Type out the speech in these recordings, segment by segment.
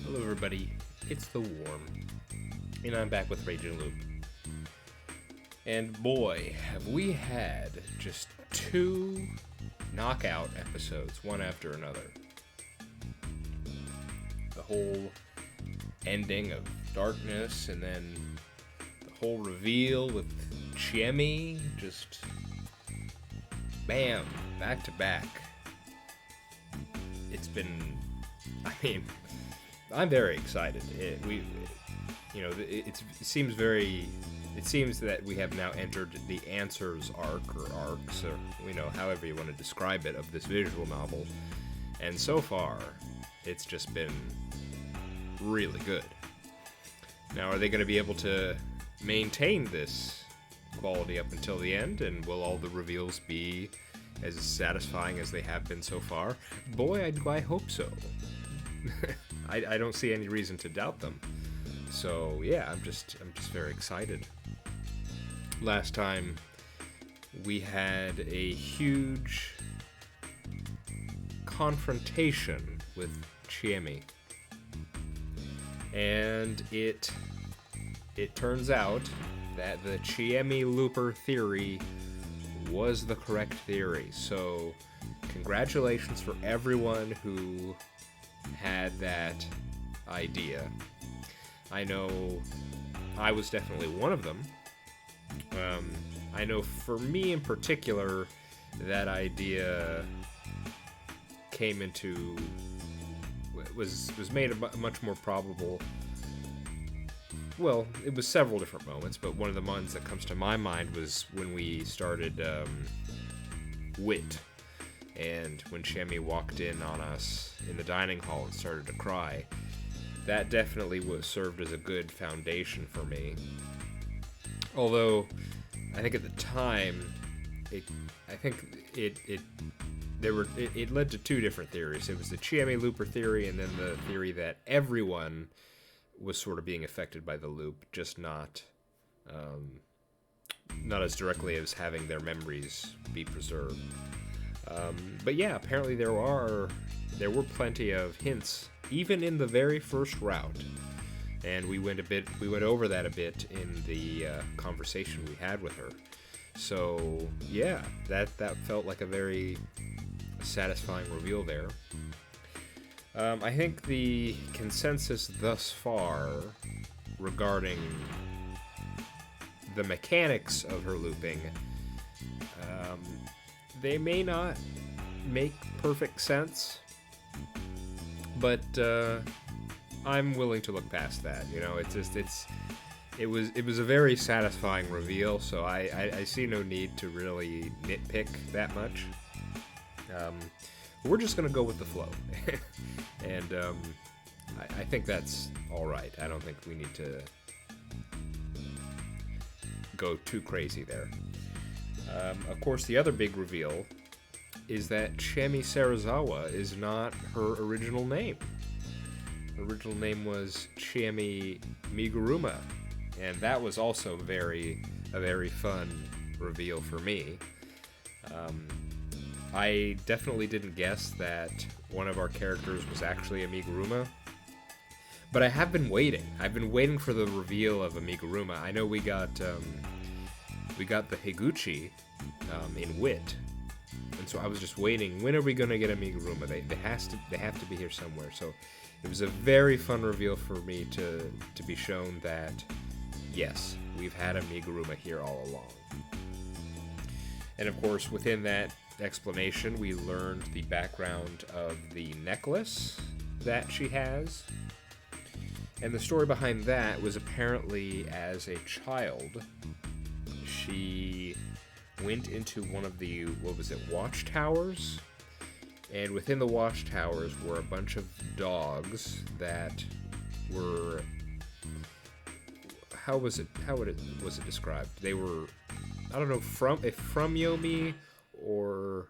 Hello everybody, it's The Worm, and I'm back with Raging Loop. And boy, have we had just two knockout episodes, one after another. The whole ending of Darkness, and then the whole reveal with Chiemi, just bam, back to back. It's been, I'm very excited. It seems that we have now entered the Answers arc, or arcs, or however you want to describe it, of this visual novel. And so far, it's just been really good. Now, are they going to be able to maintain this quality up until the end? And will all the reveals be as satisfying as they have been so far? Boy, I hope so. I don't see any reason to doubt them. So yeah, I'm just very excited. Last time we had a huge confrontation with Chiemi, and it turns out that the Chiemi Looper theory was the correct theory. So congratulations for everyone who had that idea. I know I was definitely one of them. I know for me in particular, that idea was made much more probable. Well, it was several different moments, but one of the ones that comes to my mind was when we started Wit. And when Chiemi walked in on us in the dining hall and started to cry, that definitely served as a good foundation for me. Although, I think at the time, it led to two different theories. It was the Chiemi Looper theory, and then the theory that everyone was sort of being affected by the loop, just not as directly as having their memories be preserved. But yeah, apparently there were plenty of hints, even in the very first route, and we went over that a bit in the conversation we had with her. So yeah, that felt like a very satisfying reveal there. I think the consensus thus far regarding the mechanics of her looping, they may not make perfect sense, but I'm willing to look past that. It was a very satisfying reveal, so I see no need to really nitpick that much. We're just gonna go with the flow, and I think that's all right. I don't think we need to go too crazy there. Of course, the other big reveal is that Chiemi Serizawa is not her original name. Her original name was Chiemi Miguruma, and that was also a very fun reveal for me. I definitely didn't guess that one of our characters was actually a Miguruma, but I have been waiting. I've been waiting for the reveal of a Miguruma. I know we got the Higuchi in Wit, and so I was just waiting. When are we gonna get a Miguruma? They have to be here somewhere. So it was a very fun reveal for me to be shown that yes, we've had a Miguruma here all along. And of course, within that explanation, we learned the background of the necklace that she has. And the story behind that was apparently as a child, she went into one of the, watchtowers? And within the watchtowers were a bunch of dogs that were, was it described? They were, I don't know, from Yomi or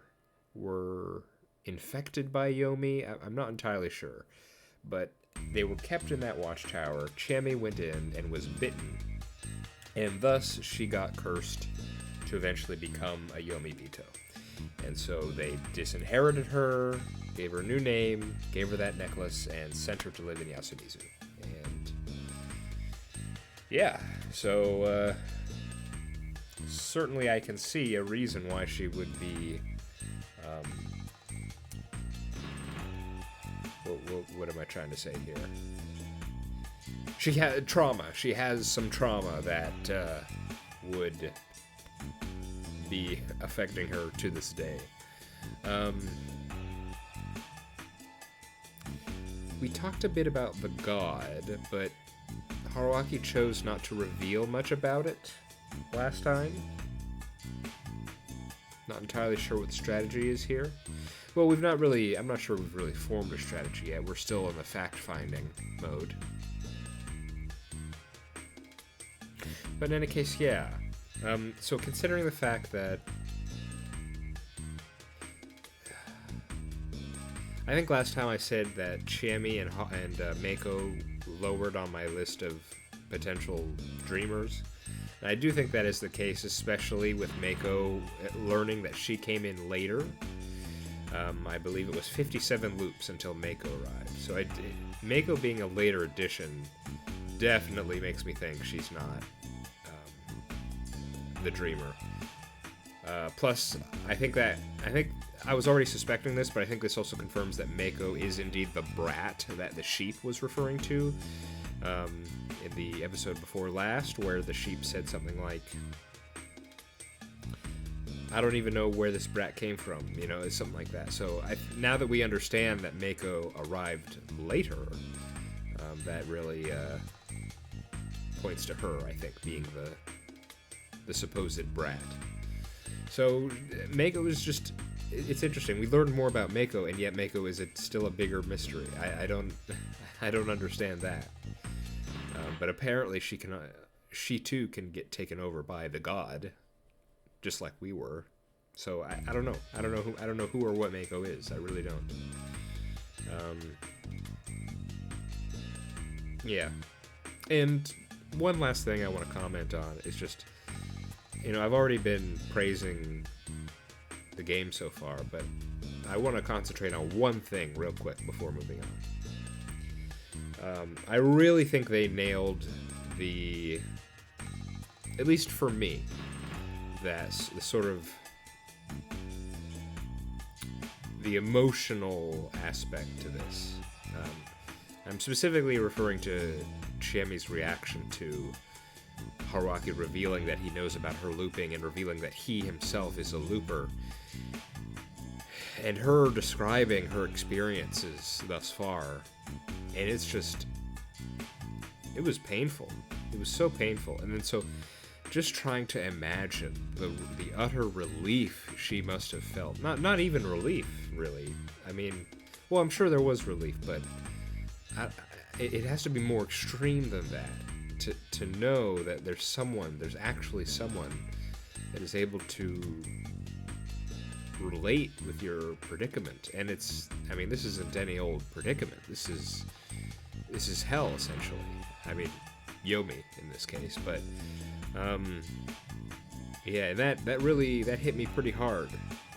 were infected by Yomi. I'm not entirely sure. But they were kept in that watchtower. Chiemi went in and was bitten. And thus she got cursed to eventually become a Yomi Bito. And so they disinherited her, gave her a new name, gave her that necklace, and sent her to live in Yasumizu. And yeah, so certainly I can see a reason why she would be what am I trying to say here? She had trauma. She has some trauma that would be affecting her to this day. We talked a bit about the god, but Haruaki chose not to reveal much about it last time. Not entirely sure what the strategy is here. Well, I'm not sure we've really formed a strategy yet. We're still in the fact-finding mode. But in any case, yeah. So considering the fact that I think last time I said that Chiemi and Mako lowered on my list of potential dreamers. And I do think that is the case, especially with Mako learning that she came in later. I believe it was 57 loops until Mako arrived. So Mako being a later addition definitely makes me think she's not the dreamer. Plus, I think I was already suspecting this, but I think this also confirms that Mako is indeed the brat that the sheep was referring to in the episode before last, where the sheep said something like, I don't even know where this brat came from, it's something like that. So now that we understand that Mako arrived later, that really points to her, I think, being the supposed brat. So Mako is just, it's interesting. We learned more about Mako, and yet Mako is still a bigger mystery. I don't understand that. But apparently she too can get taken over by the god, just like we were. So I don't know. I don't know who or what Mako is. I really don't. Yeah. And one last thing I want to comment on is just, I've already been praising the game so far, but I want to concentrate on one thing real quick before moving on. I really think they nailed at least for me, that's the sort of the emotional aspect to this. I'm specifically referring to Chiemi's reaction to Haruaki revealing that he knows about her looping and revealing that he himself is a looper, and her describing her experiences thus far, and it was painful. It was so painful. And then so just trying to imagine the utter relief she must have felt. Not even relief, really. I mean, well, I'm sure there was relief, but it has to be more extreme than that. To know that there's actually someone that is able to relate with your predicament. And this isn't any old predicament. This is hell, essentially. I mean, Yomi in this case, but yeah, that hit me pretty hard.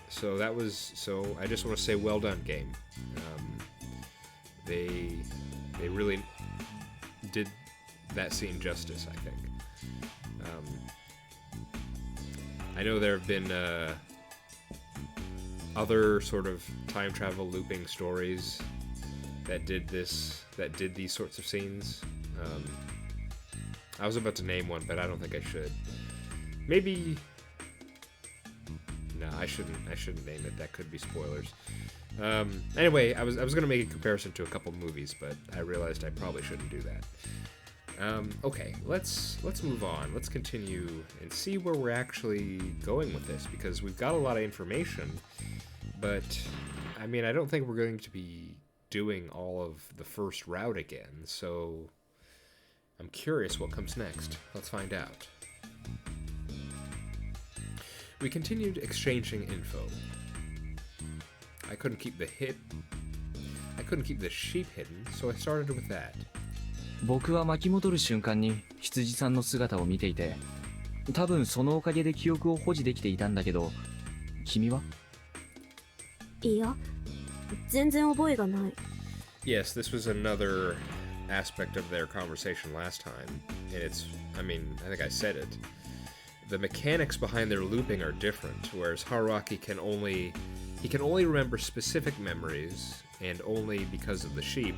So I just want to say, well done, game. They really did that scene justice, I think. I know there have been other sort of time travel looping stories that did these sorts of scenes. I was about to name one, but I don't think I should. Maybe. No, I shouldn't name it. That could be spoilers. Anyway, I was gonna make a comparison to a couple movies, but I realized I probably shouldn't do that. Okay, let's move on. Let's continue and see where we're actually going with this, because we've got a lot of information, but I don't think we're going to be doing all of the first route again, so I'm curious what comes next. Let's find out. We continued exchanging info. I couldn't keep the sheep hidden, so I started with that. 僕は巻き戻る瞬間に羊さんの姿を見ていて、多分そのおかげで記憶を保持できていたんだけど、君は？いや、全然覚えがない。 Yes, this was another aspect of their conversation last time, and I think I said it. The mechanics behind their looping are different, whereas Haruaki can only remember specific memories, and only because of the sheep.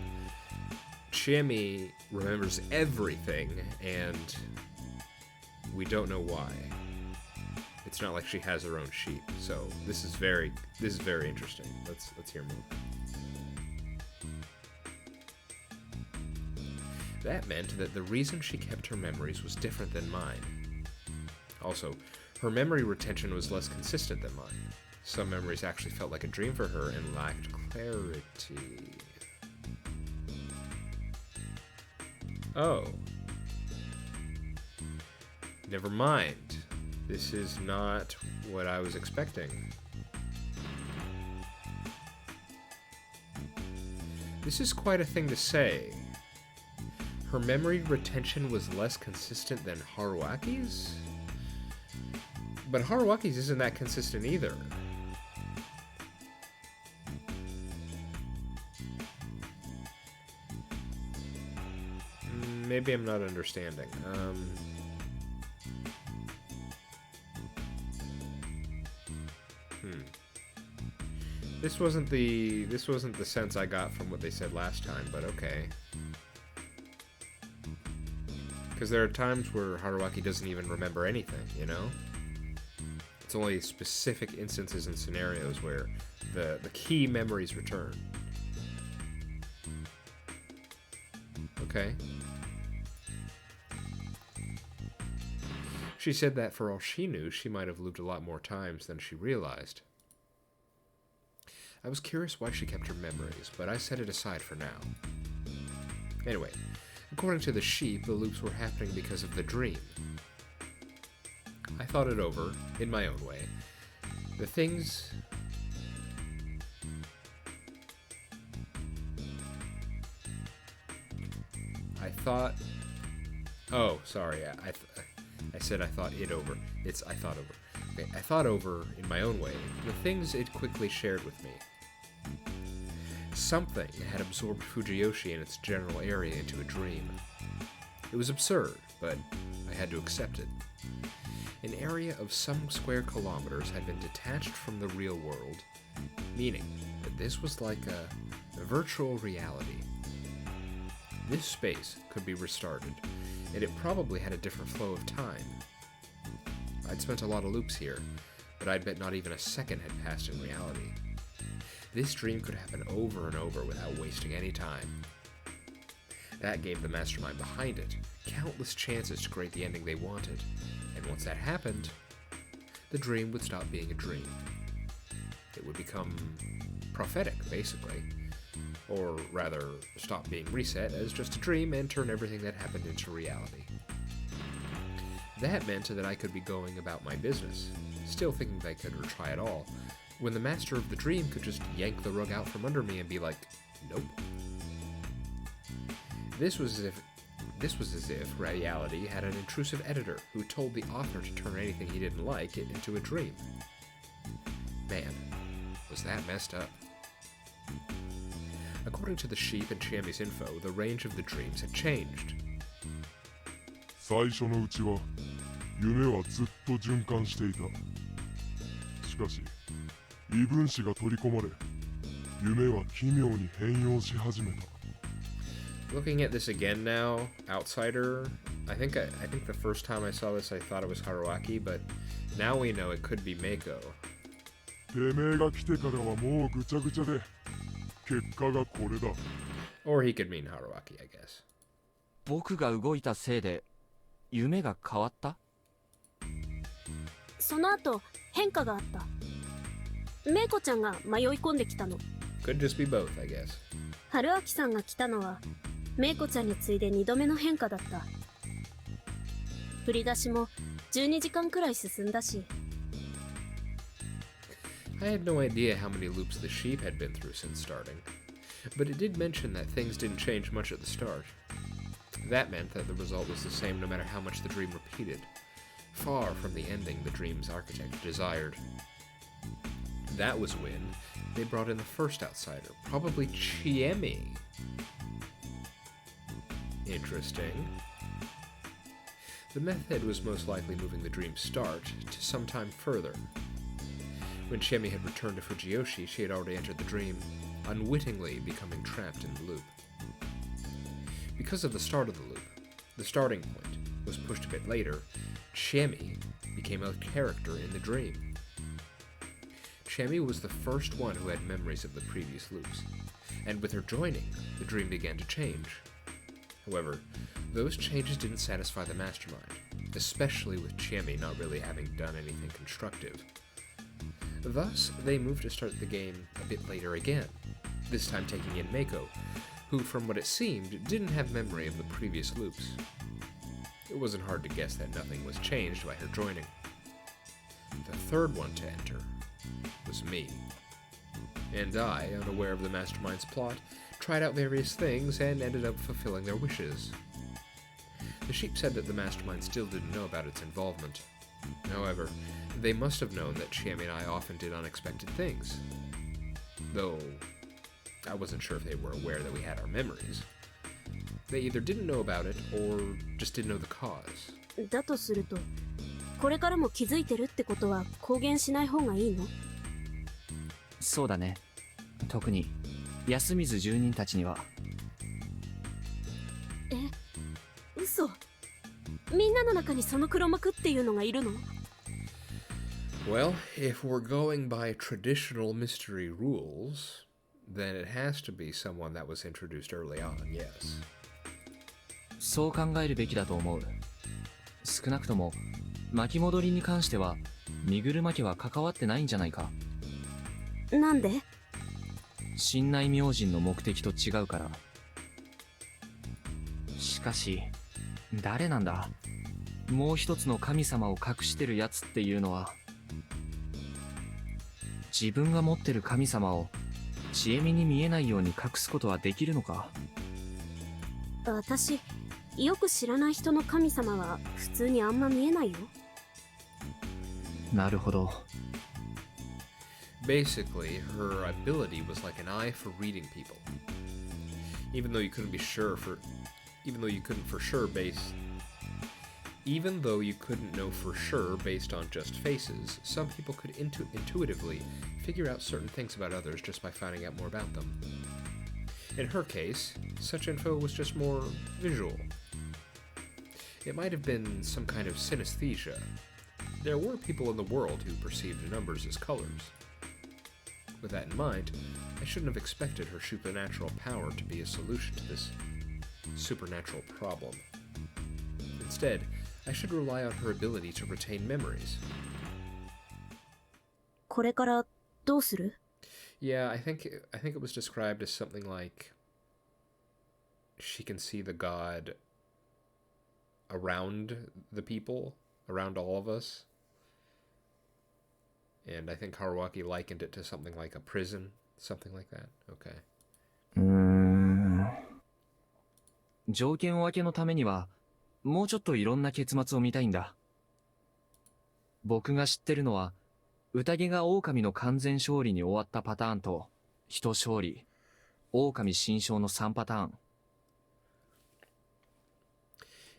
Chiemi remembers everything, and we don't know why. It's not like she has her own sheep, so this is very interesting. Let's hear more. That meant that the reason she kept her memories was different than mine. Also, her memory retention was less consistent than mine. Some memories actually felt like a dream for her and lacked clarity. Oh. Never mind. This is not what I was expecting. This is quite a thing to say. Her memory retention was less consistent than Haruaki's? But Haruaki's isn't that consistent either. Maybe I'm not understanding. This wasn't the sense I got from what they said last time, but okay. Because there are times where Haruaki doesn't even remember anything, you know? It's only specific instances and scenarios where the key memories return. Okay. She said that for all she knew, she might have looped a lot more times than she realized. I was curious why she kept her memories, but I set it aside for now. Anyway, according to the sheep, the loops were happening because of the dream. I thought it over, in my own way. The things... I thought... Oh, sorry, I said I thought it over. It's I thought over. Okay, I thought over, in my own way, the things it quickly shared with me. Something had absorbed Fujiyoshi and its general area into a dream. It was absurd, but I had to accept it. An area of some square kilometers had been detached from the real world, meaning that this was like a virtual reality. This space could be restarted, and it probably had a different flow of time. I'd spent a lot of loops here, but I'd bet not even a second had passed in reality. This dream could happen over and over without wasting any time. That gave the mastermind behind it countless chances to create the ending they wanted, and once that happened, the dream would stop being a dream. It would become prophetic, basically. Or rather, stop being reset as just a dream and turn everything that happened into reality. That meant that I could be going about my business, still thinking that I could retry it all, when the master of the dream could just yank the rug out from under me and be like, nope. This was as if reality had an intrusive editor who told the author to turn anything he didn't like into a dream. Man, was that messed up. According to the sheep and Chiami's info, the range of the dreams had changed. 最初のうちは夢はずっと循環していた。しかし、異分子が取り込まれ、夢は奇妙に変容し始めた。Looking at this again now, outsider, I think the first time I saw this I thought it was Haruaki, but now we know it could be Meiko. てめえが来てからはもうぐちゃぐちゃで、結果がこれだ。Or he could mean Haruaki, I guess. 僕が動いたせいで夢が変わった？その後変化があった。メイコちゃんが迷い込んできたの。 Could just be both, I guess. 春明さんが来たのはメイコちゃんに次いで2度目の変化だった。振り出しも12時間くらい進んだし。I had no idea how many loops the sheep had been through since starting, but it did mention that things didn't change much at the start. That meant that the result was the same no matter how much the dream repeated, far from the ending the dream's architect desired. That was when, they brought in the first outsider, probably Chiemi. Interesting. The meth head was most likely moving the dream start to some time further. When Chiemi had returned to Fujiyoshi, she had already entered the dream, unwittingly becoming trapped in the loop. Because of the start of the loop, the starting point was pushed a bit later, Chiemi became a character in the dream. Chiemi was the first one who had memories of the previous loops, and with her joining, the dream began to change. However, those changes didn't satisfy the mastermind, especially with Chiemi not really having done anything constructive. Thus, they moved to start the game a bit later again, this time taking in Meiko, who, from what it seemed, didn't have memory of the previous loops. It wasn't hard to guess that nothing was changed by her joining. The third one to enter was me. And I, unaware of the mastermind's plot, tried out various things and ended up fulfilling their wishes. The sheep said that the mastermind still didn't know about its involvement. However, they must have known that Chiemi and I often did unexpected things. Though, I wasn't sure if they were aware that we had our memories. They either didn't know about it, or just didn't know the cause. だとすると、これからも気づいてるってことは公言しない方がいいの？そうだね。特に安水住人たちには。嘘。みんなの中にその黒幕っていうのがいるの？ Well, if we're going by traditional mystery rules, then it has to be someone that was introduced early on, yes. そう考えるべきだと思う。少なくとも巻き戻りに関しては身車家は関わってないんじゃないか。なんで？神内明神の目的と違うから。しかし誰なんだ？もう一つの神様を隠してるやつっていうのは。自分が持ってる神様をちえみに見えないように隠すことはできるのか？私、よく知らない人の神様は普通にあんま見えないよ。なるほど。Basically, her ability was like an eye for reading people. Even though you couldn't know for sure based on just faces, some people could intuitively figure out certain things about others just by finding out more about them. In her case, such info was just more visual. It might have been some kind of synesthesia. There were people in the world who perceived numbers as colors. With that in mind, I shouldn't have expected her supernatural power to be a solution to this supernatural problem. Instead, I should rely on her ability to retain memories. これからどうする？ Yeah, I think it was described as something like she can see the god around the people, around all of us. And I think Haruaki likened it to something like a prison, something like that. Okay. 条件分けのためにはもうちょっといろんな結末を見たいんだ。僕が知ってるのは宴が狼の完全勝利に終わったパターンと人勝利、狼新勝の3パターン。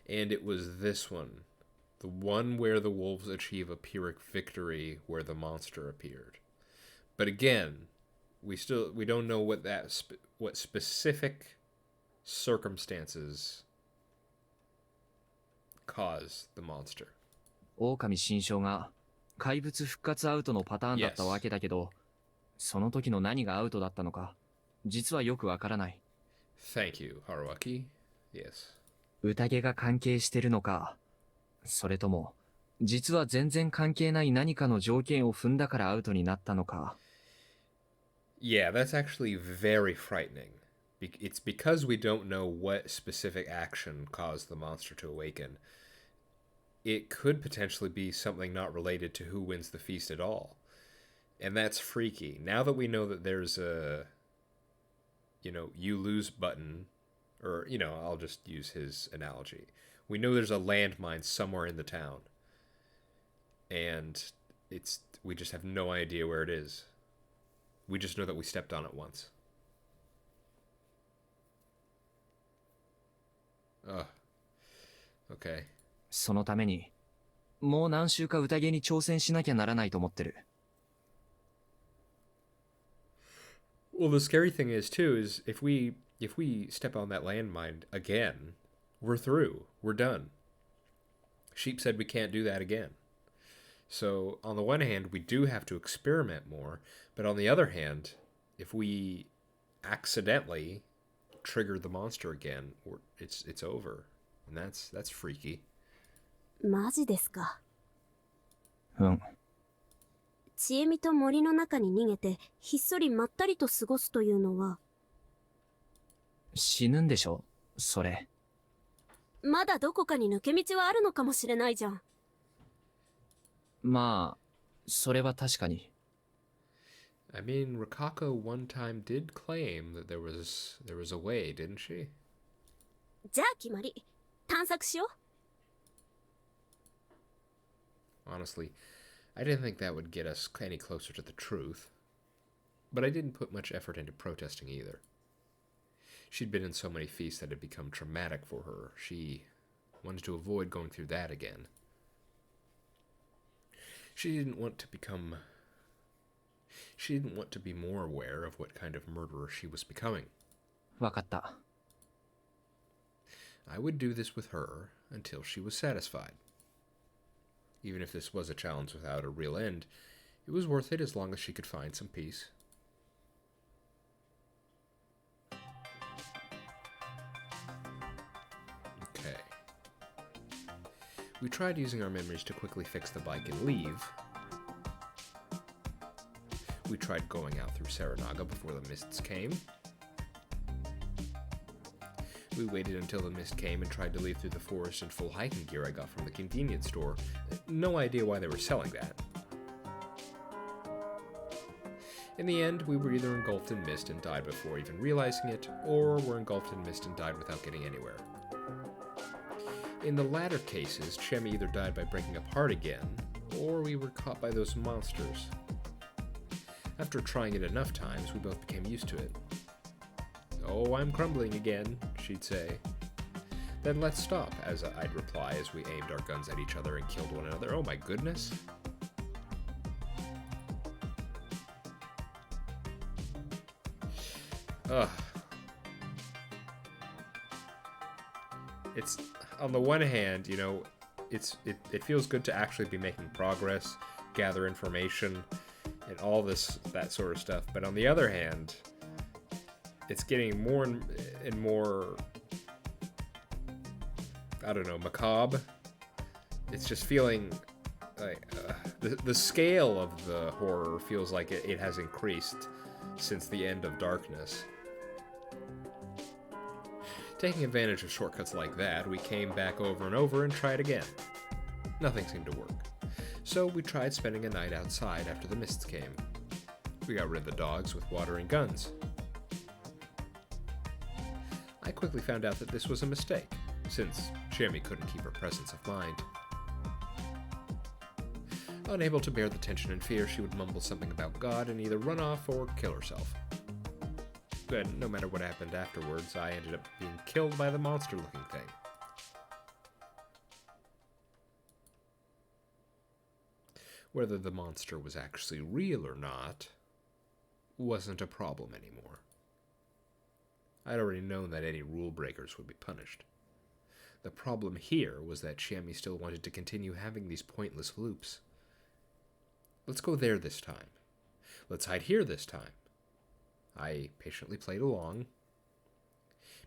And it was this one, the one where the wolves achieve a Pyrrhic victory where the monster appeared. But again, we don't know what specific circumstances cause the monster. 狼新勝が怪物復活アウトのパターンだったわけだけど、その時の何がアウトだったのか、実はよくわからない。Thank you, Haruaki. Yes. 宴が関係してるのか、それとも実は全然関係ない何かの条件を踏んだからアウトになったのか。Yeah, that's actually very frightening. It's because we don't know what specific action caused the monster to awaken. It could potentially be something not related to who wins the feast at all. And that's freaky. Now that we know that there's a, you lose button, or, I'll just use his analogy. We know there's a landmine somewhere in the town. And we just have no idea where it is. We just know that we stepped on it once. Ugh. Okay. そのために、もう何週か宴に挑戦しなきゃならないと思ってる。Well, the scary thing is too is if we step on that landmine again, we're through. We're done. Sheep said we can't do that again. So on the one hand, we do have to experiment more, but on the other hand, if we accidentally trigger the monster again, it's over, and that's freaky. マジですか。うん。ちえみと森の中に逃げてひっそりまったりと過ごすというのは、死ぬんでしょそれ。まだどこかに抜け道はあるのかもしれないじゃん。まあ、それは確かに。I mean, Rikako one time did claim that there was a way, didn't she? じゃあ決まり。探索しよう。 Honestly, I didn't think that would get us any closer to the truth. But I didn't put much effort into protesting either. She'd been in so many feasts that had become traumatic for her. She wanted to avoid going through that again. She didn't want to be more aware of what kind of murderer she was becoming. わかった。I would do this with her until she was satisfied. Even if this was a challenge without a real end, it was worth it as long as she could find some peace. Okay. We tried using our memories to quickly fix the bike and leave. We tried going out through Saranaga before the mists came. We waited until the mist came and tried to leave through the forest in full hiking gear I got from the convenience store. No idea why they were selling that. In the end, we were either engulfed in mist and died before even realizing it, or were engulfed in mist and died without getting anywhere. In the latter cases, Chemi either died by breaking apart again, or we were caught by those monsters. After trying it enough times, we both became used to it. "Oh, I'm crumbling again," she'd say. "Then let's stop," as I'd reply as we aimed our guns at each other and killed one another. Oh my goodness. Ugh. It's, on the one hand, you know, it feels good to actually be making progress, gather information, and all that sort of stuff. But on the other hand, it's getting more and more, I don't know, macabre. It's just feeling like the scale of the horror feels like it has increased since the end of Darkness. Taking advantage of shortcuts like that, we came back over and over and tried again. Nothing seemed to work. So we tried spending a night outside after the mists came. We got rid of the dogs with water and guns. I quickly found out that this was a mistake, since Chemi couldn't keep her presence of mind. Unable to bear the tension and fear, she would mumble something about God and either run off or kill herself. But no matter what happened afterwards, I ended up being killed by the monster-looking thing. Whether the monster was actually real or not wasn't a problem anymore. I'd already known that any rule breakers would be punished. The problem here was that Chemi still wanted to continue having these pointless loops. Let's go there this time. Let's hide here this time. I patiently played along.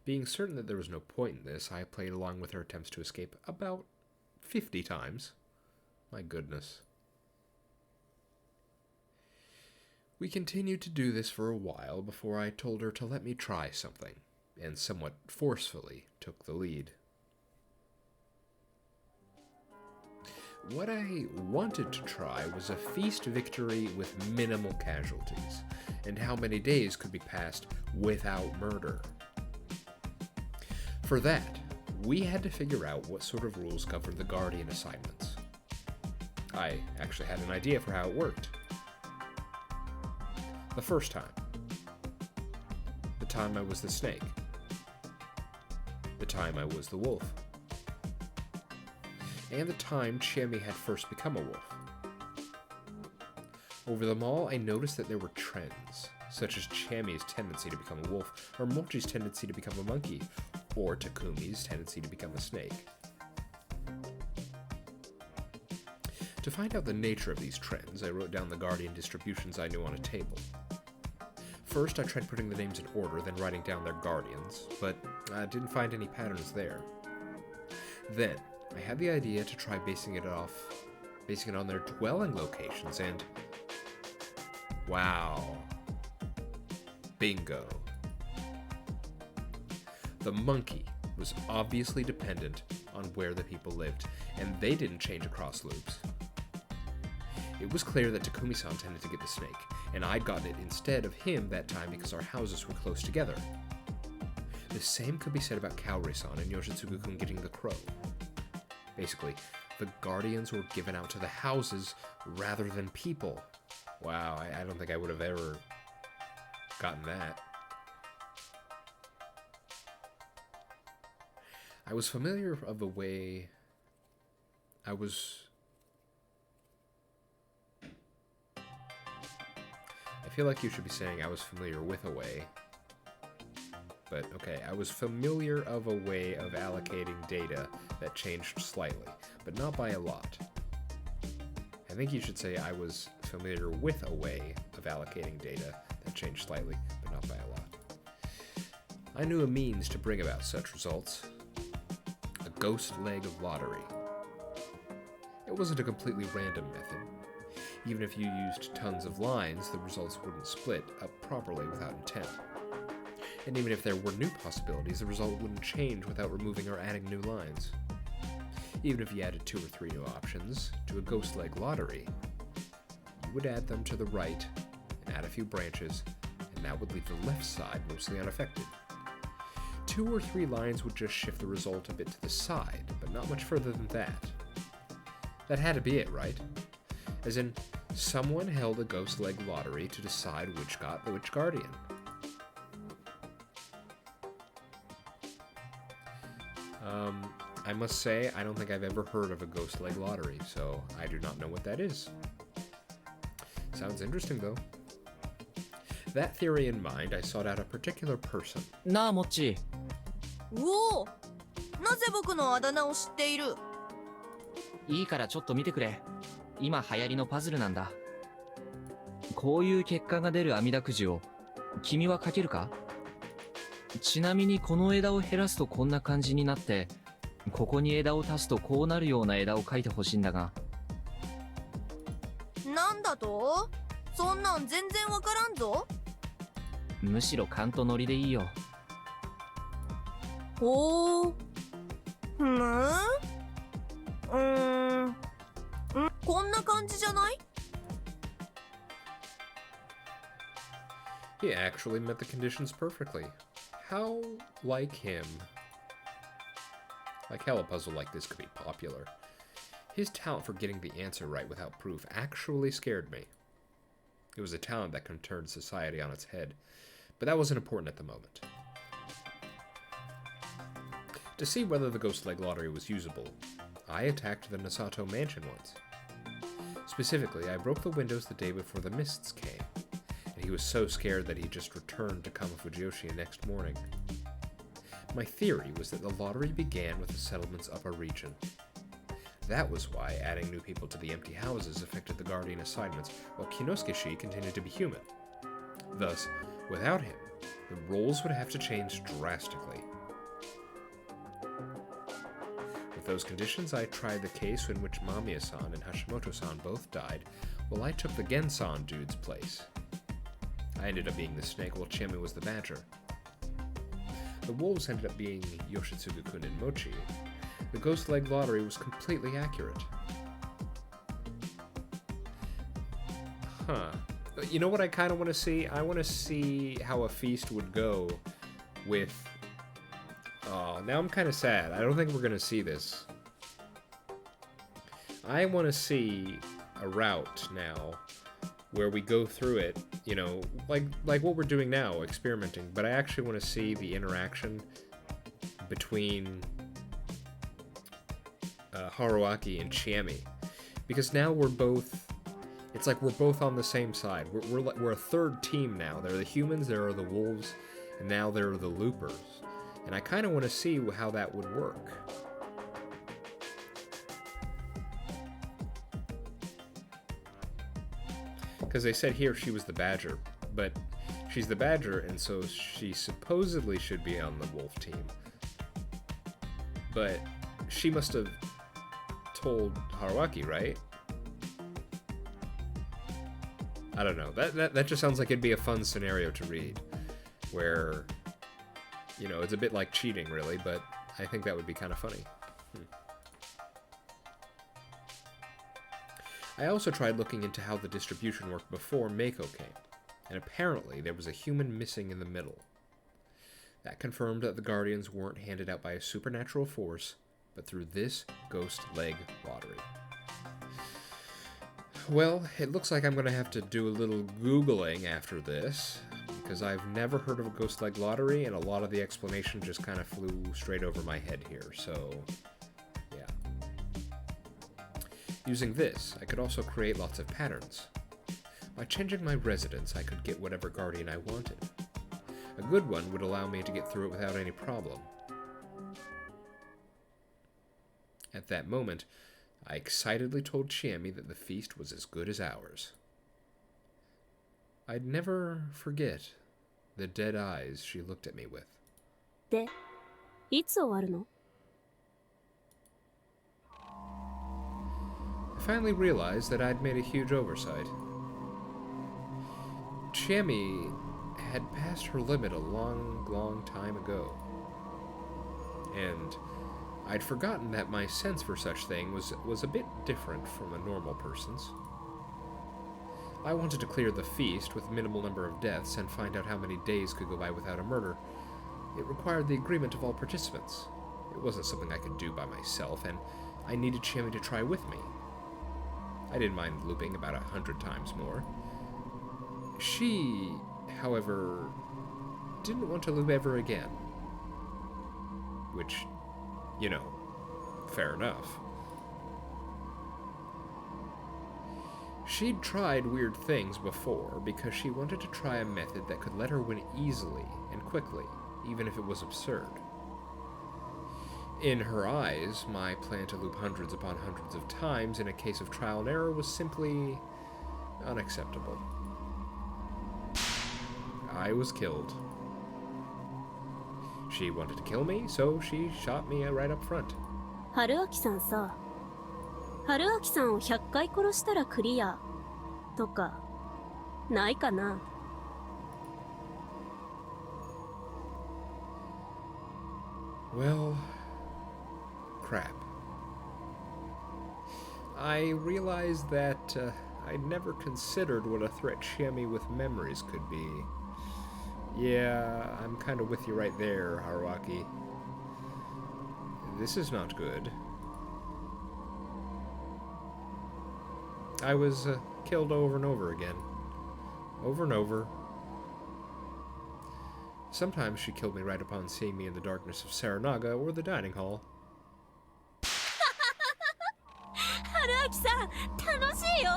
Being certain that there was no point in this, I played along with her attempts to escape about 50 times. My goodness. We continued to do this for a while before I told her to let me try something, and somewhat forcefully took the lead. What I wanted to try was a feast victory with minimal casualties, and how many days could be passed without murder. For that, we had to figure out what sort of rules governed the Guardian assignments. I actually had an idea for how it worked. The first time. The time I was the snake. The time I was the wolf. And the time Chiemi had first become a wolf. Over them all, I noticed that there were trends, such as Chiemi's tendency to become a wolf, or Mochi's tendency to become a monkey, or Takumi's tendency to become a snake. To find out the nature of these trends, I wrote down the Guardian distributions I knew on a table. First, I tried putting the names in order, then writing down their guardians, but I didn't find any patterns there. Then, I had the idea to try basing it on their dwelling locations, and wow. Bingo. The monkey was obviously dependent on where the people lived, and they didn't change across loops. It was clear that Takumi-san tended to get the snake, and I'd gotten it instead of him that time because our houses were close together. The same could be said about Kaori-san and Yoshitsugu-kun getting the crow. Basically, the guardians were given out to the houses rather than people. Wow, I don't think I would have ever gotten that. I was familiar of the way I feel like you should be saying I was familiar with a way. But okay, I was familiar of a way of allocating data that changed slightly, but not by a lot. I think you should say I was familiar with a way of allocating data that changed slightly, but not by a lot. I knew a means to bring about such results. A ghost leg lottery. It wasn't a completely random method. Even if you used tons of lines, the results wouldn't split up properly without intent. And even if there were new possibilities, the result wouldn't change without removing or adding new lines. Even if you added 2 or 3 new options to a ghost leg lottery, you would add them to the right and add a few branches, and that would leave the left side mostly unaffected. 2 or 3 lines would just shift the result a bit to the side, but not much further than that. That had to be it, right? As in, someone held a ghost leg lottery to decide which got which guardian. I must say, I don't think I've ever heard of a ghost leg lottery, so I do not know what that is. Sounds interesting, though. That theory in mind, I sought out a particular person. なあ、もっち。おお、なぜ僕のあだ名を知っている？いいからちょっと見てくれ。今流行りのパズルなんだ。こういう結果が出る網だくじを、君は書けるか？ちなみにこの枝を減らすとこんな感じになって、ここに枝を足すとこうなるような枝を書いてほしいんだが。なんだと？そんなん全然わからんぞ。むしろ勘とノリでいいよ。ほう。こんな感じじゃない？ He actually met the conditions perfectly. How like him? Like how a puzzle like this could be popular. His talent for getting the answer right without proof actually scared me. It was a talent that could turn society on its head, but that wasn't important at the moment. To see whether the ghost leg lottery was usable, I attacked the Nasato mansion once. Specifically, I broke the windows the day before the mists came, and he was so scared that he just returned to Kamafujiyoshi next morning. My theory was that the lottery began with the settlement's upper region. That was why adding new people to the empty houses affected the guardian assignments, while Kinosuke-shi continued to be human. Thus, without him, the roles would have to change drastically. With those conditions, I tried the case in which Mamiya-san and Hashimoto-san both died, while I took the Gensan dude's place. I ended up being the snake while Chiemi was the badger. The wolves ended up being Yoshitsugu-kun and Mochi. The ghost leg lottery was completely accurate. Huh. You know what I kind of want to see? I want to see how a feast would go with... Oh, now I'm kind of sad. I don't think we're going to see this. I want to see a route now where we go through it you know, like what we're doing now, experimenting, but I actually want to see the interaction between Haruaki and Chiemi, because now we're both, it's like we're both on the same side. We're a third team now. There are the humans, there are the wolves, and now there are the loopers. And I kind of want to see how that would work. Because they said here she was the badger, but she's the badger, and so she supposedly should be on the wolf team. But she must have told Haruaki, right? I don't know. That just sounds like it'd be a fun scenario to read, where, you know, it's a bit like cheating, really, but I think that would be kind of funny. I also tried looking into how the distribution worked before Mako came, and apparently there was a human missing in the middle. That confirmed that the Guardians weren't handed out by a supernatural force, but through this ghost leg lottery. Well, it looks like I'm going to have to do a little Googling after this, because I've never heard of a ghost leg lottery, and a lot of the explanation just kind of flew straight over my head here, so yeah. Using this, I could also create lots of patterns. By changing my residence, I could get whatever guardian I wanted. A good one would allow me to get through it without any problem. At that moment, I excitedly told Chiemi that the feast was as good as ours. I'd never forget the dead eyes she looked at me with. で、いつ終わるの？ I finally realized that I'd made a huge oversight. Chiemi had passed her limit a long time ago. And I'd forgotten that my sense for such thing was a bit different from a normal person's. I wanted to clear the feast with minimal number of deaths and find out how many days could go by without a murder. It required the agreement of all participants. It wasn't something I could do by myself, and I needed Chiemi to try with me. I didn't mind looping about 100 times more. She, however, didn't want to loop ever again. Which, you know, fair enough. She'd tried weird things before because she wanted to try a method that could let her win easily and quickly, even if it was absurd. In her eyes, my plan to loop hundreds upon hundreds of times in a case of trial and error was simply unacceptable. I was killed. She wanted to kill me, so she shot me right up front. 春明さんさ、春明さんを100回殺したらクリアとかないかな？ Well, crap. I realized that I'd never considered what a threat Chiemi with memories could be. Yeah, I'm kind of with you right there, Haruaki. This is not good. I was killed over and over again. Over and over. Sometimes she killed me right upon seeing me in the darkness of Saranaga or the dining hall. 春明さん、楽しいよ。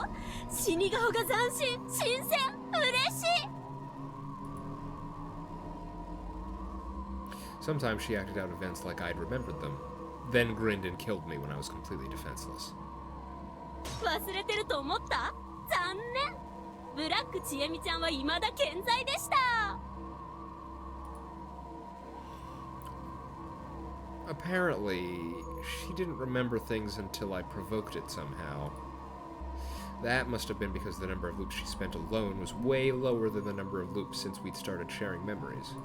死に顔が斬新、新鮮、嬉しい。 Sometimes she acted out events like I'd remembered them, then grinned and killed me when I was completely defenseless. 忘れてると思った？残念。ブラックちえみちゃんは未だ健在でした。 Apparently, she didn't remember things until I provoked it somehow. That must have been because the number of loops she spent alone was way lower than the number of loops since we'd started sharing memories.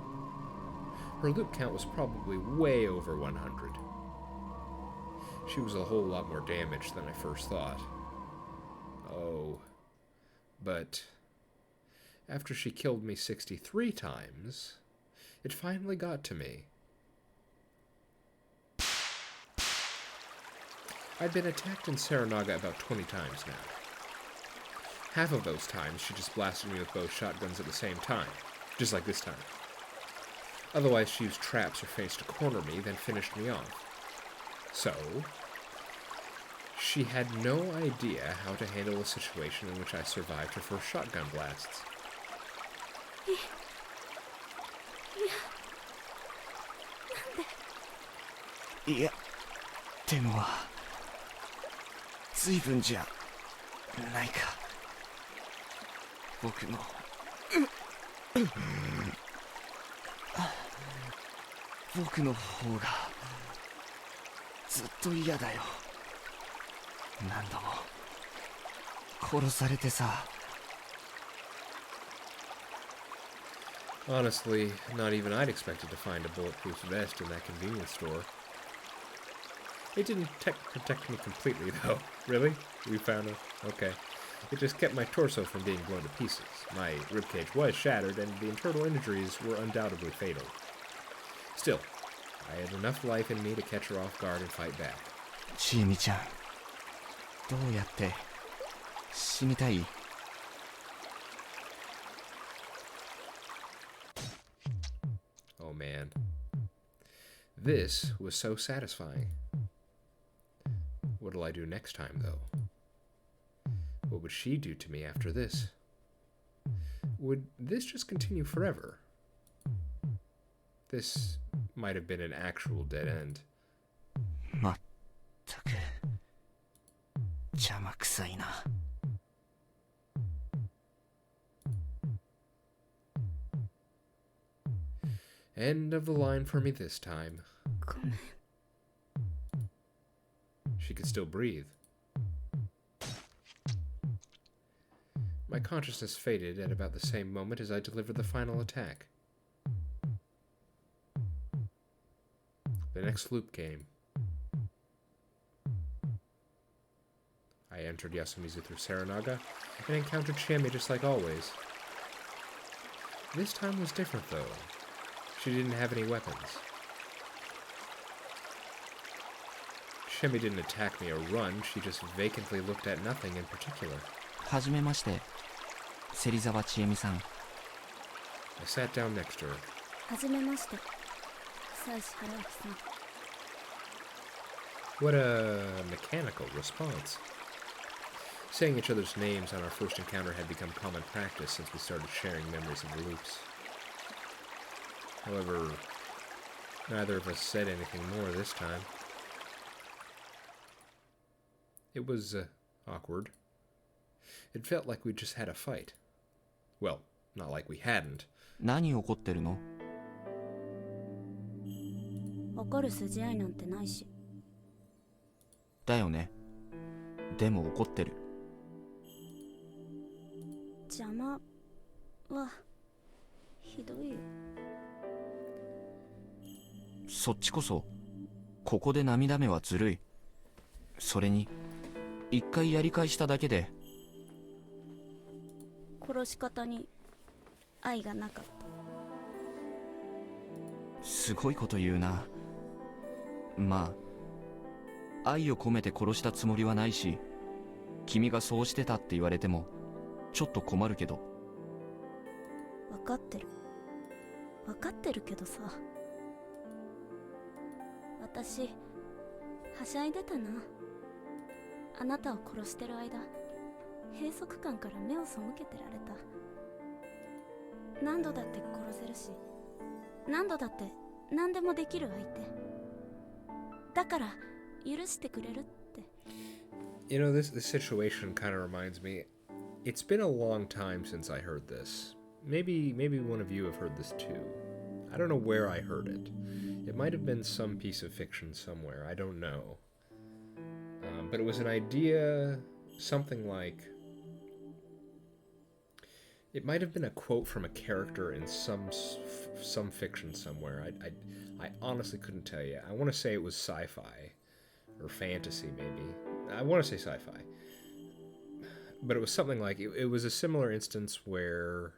Her loop count was probably way over 100. She was a whole lot more damaged than I first thought. Oh. But after she killed me 63 times, it finally got to me. I'd been attacked in Saranaga about 20 times now. Half of those times, she just blasted me with both shotguns at the same time, just like this time. Otherwise, she used traps or feints to corner me, then finished me off. So, she had no idea how to handle a situation in which I survived her first shotgun blasts. いや、でも随分じゃないか。僕の僕の方がずっと嫌だよ。何度も殺されてさ。Honestly, not even I'd expected to find a bulletproof vest in that convenience store. It didn't protect me completely, though. Really? We found it? Okay. It just kept my torso from being blown to pieces. My ribcage was shattered, and the internal injuries were undoubtedly fatal. Still, I had enough life in me to catch her off guard and fight back. ちえみちゃん、どうやって死にたい？Oh man. This was so satisfying. What'll I do next time, though? What would she do to me after this? Would this just continue forever? This might have been an actual dead end. まったく邪魔くさいな。End of the line for me this time. ごめん。 She could still breathe. My consciousness faded at about the same moment as I delivered the final attack. The next loop came. I entered Yasumizu through Saranaga and encountered Shami just like always. This time was different, though. She didn't have any weapons. Shemi didn't attack me or run, she just vacantly looked at nothing in particular. はじめまして、芹沢千恵美さん。I sat down next to her. はじめまして。久石原明さん。 What a mechanical response. Saying each other's names on our first encounter had become common practice since we started sharing memories of the loops. However, neither of us said anything more this time. It was awkward. It felt like we just had a fight. Well, not like we hadn't. 何怒ってるの？怒る筋合いなんてないし。だよね。でも怒ってる。邪魔はひどいよ。そっちこそここで涙目はずるい。それに一回やり返しただけで。殺し方に愛がなかった。すごいこと言うな。まあ愛を込めて殺したつもりはないし、君がそうしてたって言われてもちょっと困るけど。分かってる。分かってるけどさ。私はしゃいでたな。あなたを殺してる間、閉塞感から目を背けてられた。何度だって殺せるし、何度だって何でもできる相手だから許してくれるって。 You know, this situation kind of reminds me. It's been a long time since I heard this. Maybe one of you have heard this too. I don't know where I heard it. It might have been some piece of fiction somewhere. I don't know. But it was an idea, something like. It might have been a quote from a character in some fiction somewhere. I honestly couldn't tell you. I want to say it was sci-fi or fantasy, maybe. I want to say sci-fi. But it was something like it was a similar instance where.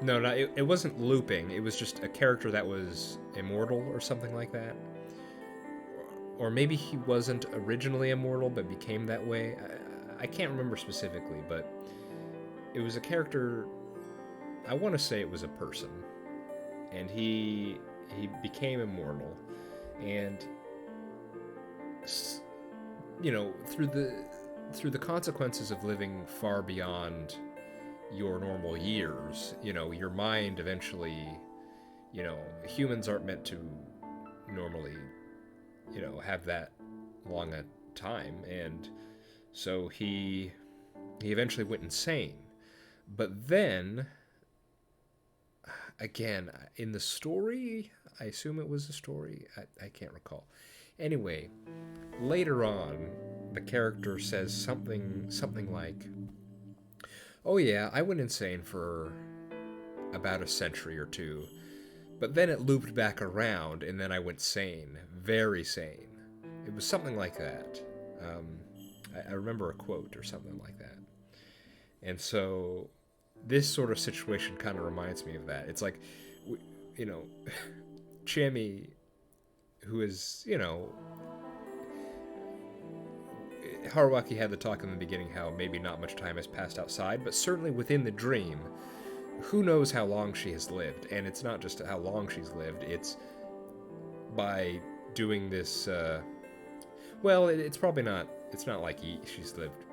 No, it wasn't looping. It was just a character that was immortal or something like that. Or maybe he wasn't originally immortal but became that way. I can't remember specifically, but it was a character. I want to say it was a person, and he became immortal, and you know, through the consequences of living far beyond your normal years, you know, your mind eventually, you know, humans aren't meant to normally, you know, have that long a time, and so he eventually went insane. But then again, in the story, I assume it was a story, I can't recall. Anyway, later on, the character says something like, "Oh yeah, I went insane for about a century or two, but then it looped back around, and then I went sane, very sane." It was something like that. I remember a quote or something like that. And so this sort of situation kind of reminds me of that. It's like, you know, Chimmy, who is, you know, Haruaki had the talk in the beginning how maybe not much time has passed outside, but certainly within the dream, who knows how long she has lived. And it's not just how long she's lived, it's by doing this, well, it's probably not, it's not like she's lived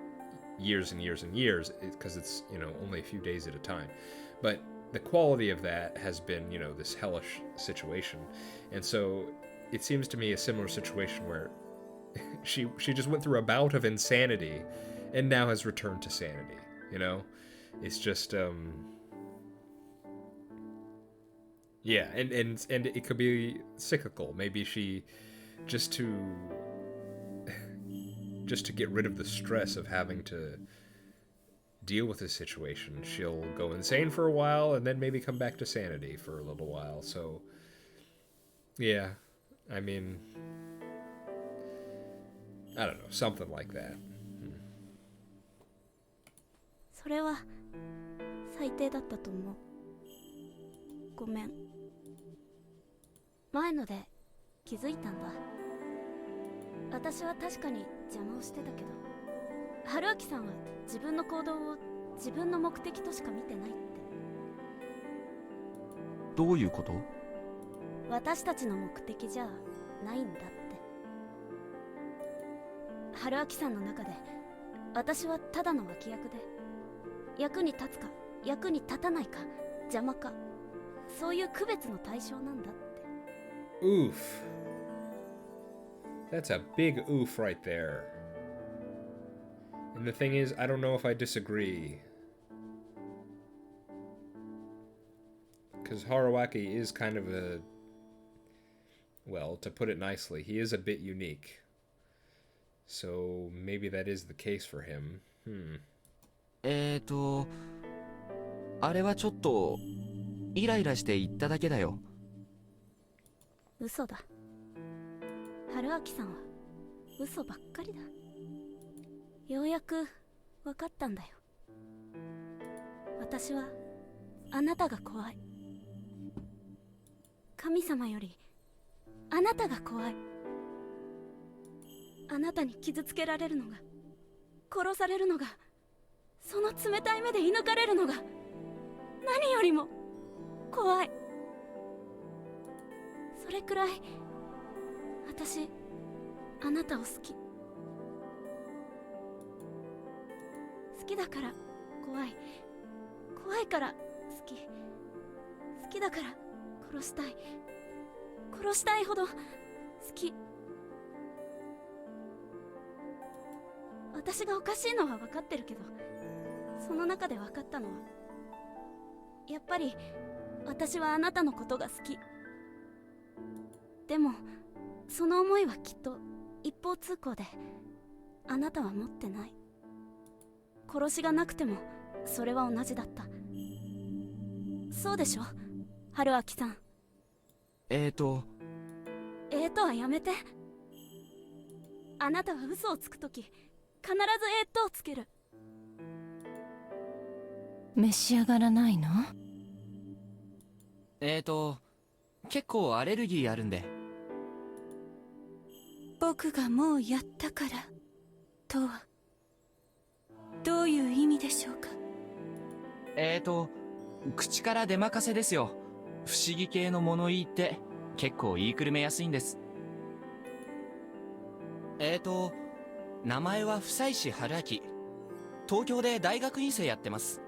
years and years and years, because it's, you know, only a few days at a time. But the quality of that has been, you know, this hellish situation. And so it seems to me a similar situation where she just went through a bout of insanity and now has returned to sanity, you know? It's just yeah, and it could be cyclical. Maybe she just to get rid of the stress of having to deal with this situation, she'll go insane for a while and then maybe come back to sanity for a little while. So yeah, I mean, I don't know, something like that. それは最低だったと思う。ごめん。前ので気づいたんだ。私は確かに邪魔をしてたけど、春明さんは自分の行動を自分の目的としか見てないって。どういうこと？私たちの目的じゃないんだって。春明さんの中で私はただの脇役で、役に立つか役に立たないか邪魔か、そういう区別の対象なんだって。 Oof. That's a big oof right there. And the thing is, I don't know if I disagree. Because Haruaki is kind of a... Well, to put it nicely, he is a bit unique. So maybe that is the case for him. あれはちょっとイライラして言っただけだよ。嘘だ。春明さんは嘘ばっかりだ。ようやく分かったんだよ。私はあなたが怖い。神様よりあなたが怖い。あなたに傷つけられるのが、殺されるのが、その冷たい目で射抜かれるのが何よりも怖い。それくらい私あなたを好き。好きだから怖い。怖いから好き。好きだから殺したい。殺したいほど好き。私がおかしいのは分かってるけど、その中で分かったのは、やっぱり私はあなたのことが好き。でもその思いはきっと一方通行で、あなたは持ってない。殺しがなくてもそれは同じだった。そうでしょ、春明さん。はやめて。あなたは嘘をつくとき必ずをつける。召し上がらないの？結構アレルギーあるんで。僕がもうやったからとは。どういう意味でしょうか。口から出任せですよ。不思議系の物言いって結構言いくるめやすいんです。名前は久石春明。東京で大学院生やってます。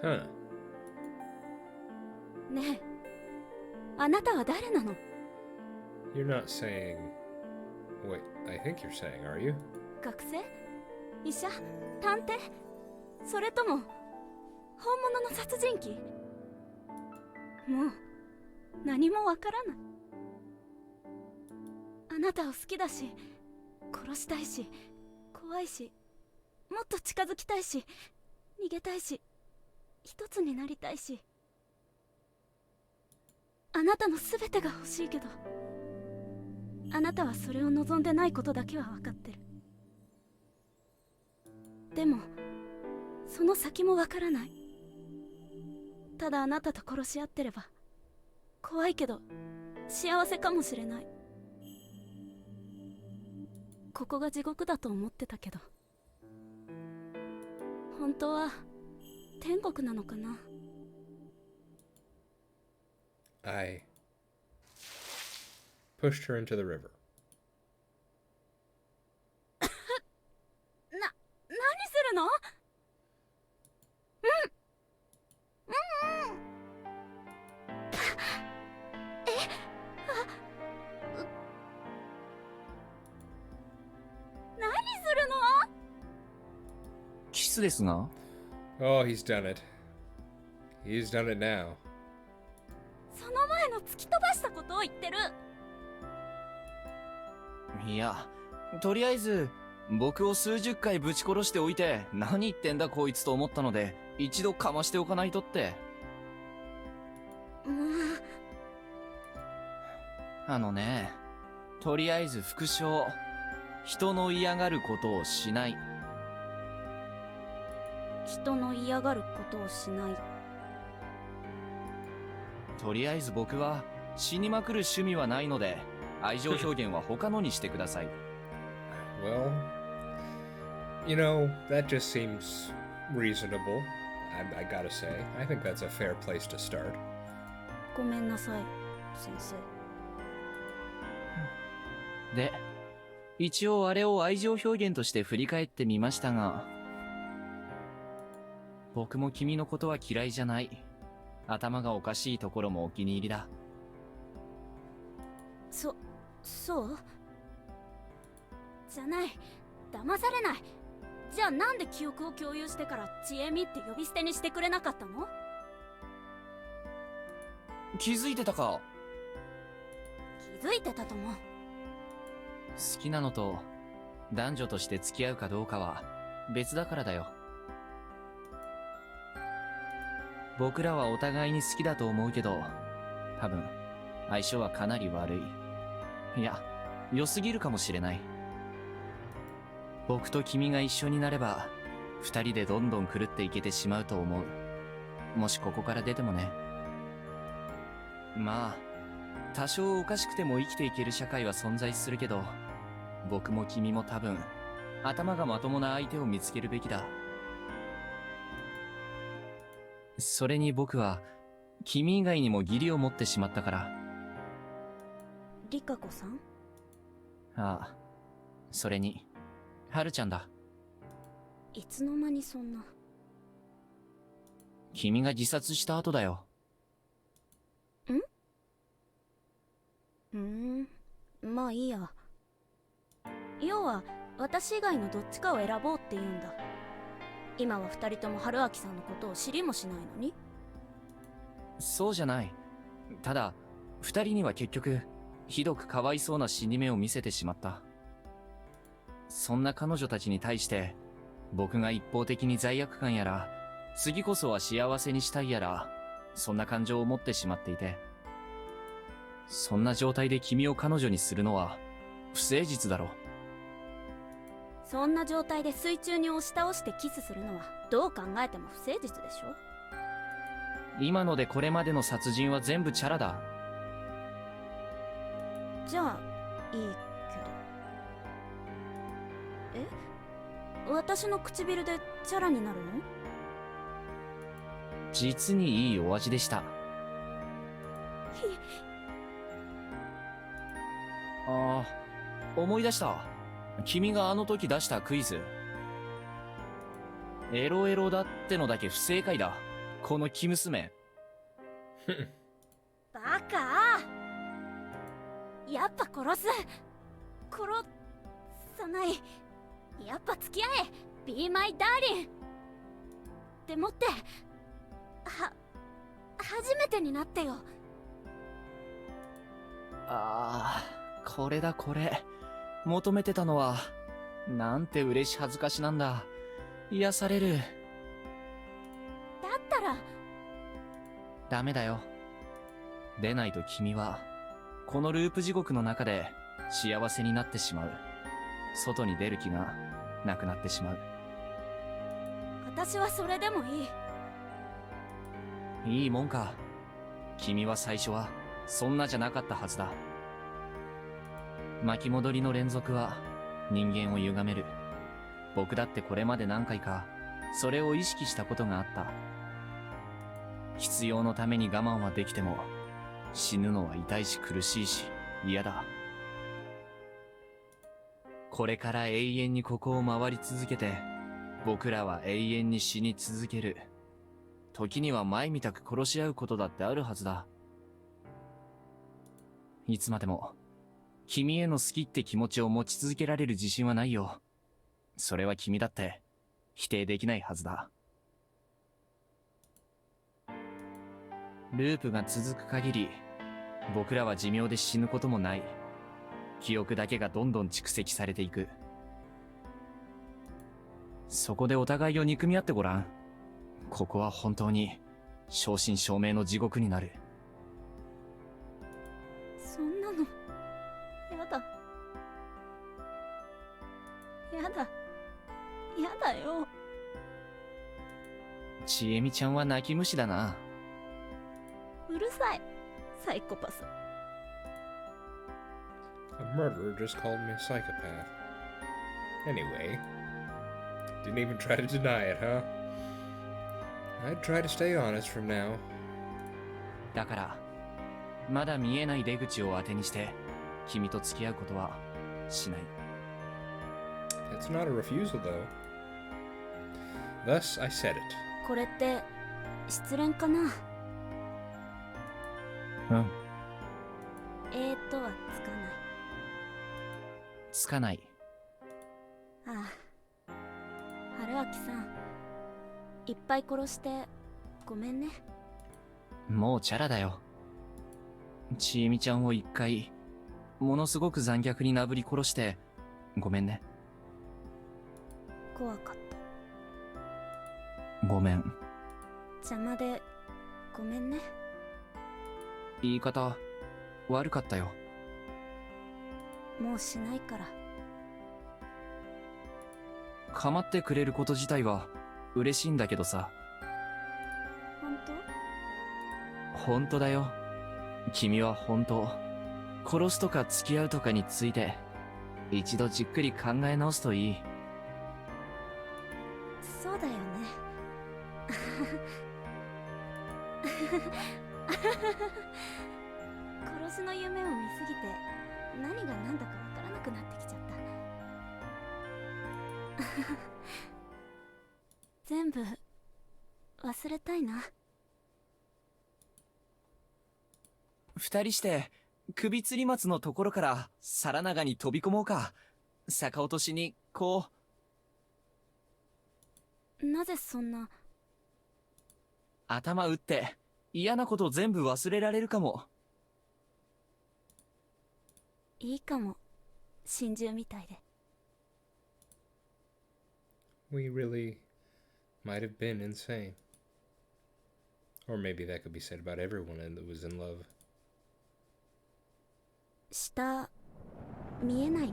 Huh. ねえ、あなたは誰なの？ You're not saying. Wait, I think you're saying, are you? 学生？医者？探偵？それとも本物の殺人鬼？もう何もわからない。あなたを好きだし、殺したいし、怖いし、もっと近づきたいし、逃げたいし、一つになりたいし、あなたの全てが欲しいけど、あなたはそれを望んでないことだけは分かってる。でもその先も分からない。ただあなたと殺し合ってれば怖いけど幸せかもしれない。ここが地獄だと思ってたけど、本当は天国なのかな。I pushed her into the river. 何するの？何するの？キスですが。 Oh, he's done it. He's done it now. その前の突き飛ばしたことを言ってる。いや、とりあえず僕を数十回ぶち殺しておいて何言ってんだこいつと思ったので一度かましておかないとって。とりあえず復唱。人の嫌がることをしない。人の嫌がることをしない。とりあえず僕は死にまくる趣味はないので愛情表現は他のにしてください。Well, you know, that just seems reasonable. I gotta say. I think that's a fair place to start. ごめんなさい、先生。で、一応あれを愛情表現として振り返ってみましたが、僕も君のことは嫌いじゃない。頭がおかしいところもお気に入りだ。そうじゃない。騙されない。じゃあなんで記憶を共有してからちえみって呼び捨てにしてくれなかったの？気づいてたか？気づいてたとも。好きなのと男女として付き合うかどうかは別だからだよ。僕らはお互いに好きだと思うけど、多分相性はかなり悪い。いや、良すぎるかもしれない。僕と君が一緒になれば二人でどんどん狂っていけてしまうと思う。もしここから出てもね。まあ多少おかしくても生きていける社会は存在するけど、僕も君も多分頭がまともな相手を見つけるべきだ。それに僕は君以外にも義理を持ってしまったから。リカ子さん？ああ、それにハルちゃんだ。いつの間にそんな。君が自殺した後だよ。まあいいや。要は私以外のどっちかを選ぼうって言うんだ。今は二人とも春明さんのことを知りもしないのに。そうじゃない。ただ二人には結局ひどくかわいそうな死に目を見せてしまった。そんな彼女たちに対して僕が一方的に罪悪感やら次こそは幸せにしたいやらそんな感情を持ってしまっていて、そんな状態で君を彼女にするのは不誠実だろ。そんな状態で水中に押し倒してキスするのはどう考えても不誠実でしょ。今のでこれまでの殺人は全部チャラだ。じゃあいいけど。私の唇でチャラになるの？実にいいお味でした。ああ、思い出した。君があの時出したクイズ。エロエロだってのだけ不正解だ。この生娘。バカ！やっぱ殺す！殺さない。やっぱ付き合え！ Be my darling！ でもって、初めてになってよ。ああ、これだこれ。求めてたのは、なんて嬉し恥ずかしなんだ。癒される。だったら、ダメだよ。出ないと君は、このループ地獄の中で幸せになってしまう。外に出る気がなくなってしまう。私はそれでもいい。いいもんか。君は最初はそんなじゃなかったはずだ。巻き戻りの連続は人間を歪める。僕だってこれまで何回かそれを意識したことがあった。必要のために我慢はできても、死ぬのは痛いし苦しいし嫌だ。これから永遠にここを回り続けて、僕らは永遠に死に続ける。時には前みたく殺し合うことだってあるはずだ。いつまでも君への好きって気持ちを持ち続けられる自信はないよ。それは君だって否定できないはずだ。ループが続く限り、僕らは寿命で死ぬこともない。記憶だけがどんどん蓄積されていく。そこでお互いを憎み合ってごらん。ここは本当に正真正銘の地獄になる。そんなの、やだ。やだ。やだよ。ちえみちゃんは泣き虫だな。うるさい、サイコパス。A murderer just called me a psychopath. Anyway, didn't even try to deny it, huh? I'd try to stay honest from now. だから、まだ見えない出口を当てにして、君と付き合うことはしない。That's not a refusal, though. Thus, I said it. これって失恋かな？うん。はつかない。つかない。ああ、春明さん、いっぱい殺してごめんね。もうチャラだよ。ちえみちゃんを一回、ものすごく残虐になぶり殺して、ごめんね。怖かった。ごめん。邪魔でごめんね。言い方、悪かったよ。もうしないから。構ってくれること自体は嬉しいんだけどさ。本本当だよ。君は本当、殺すとか付き合うとかについて、一度じっくり考え直すといい。当？そうだよね。殺しの夢を見すぎて何が何だかわからなくなってきちゃった。全部忘れたいな。二人して首吊り松のところから皿長に飛び込もうか。逆落としにこう。なぜそんな。頭打って嫌なこと全部忘れられるかも。いいかも、心中みたいで。We really might have been insane. Or maybe that could be said about everyone that was in love. 下見えないね。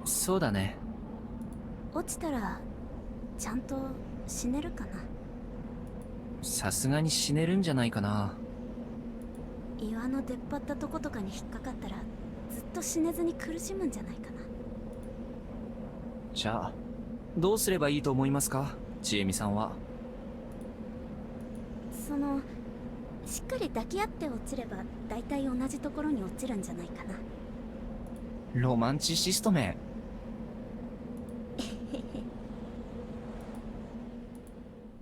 そうだね。落ちたらちゃんと死ねるかな。さすがに死ねるんじゃないかな。岩の出っ張ったとことかに引っかかったらずっと死ねずに苦しむんじゃないかな。じゃあ、どうすればいいと思いますか、ちえみさんは。そのしっかり抱き合って落ちれば大体同じところに落ちるんじゃないかな。ロマンチシストめ。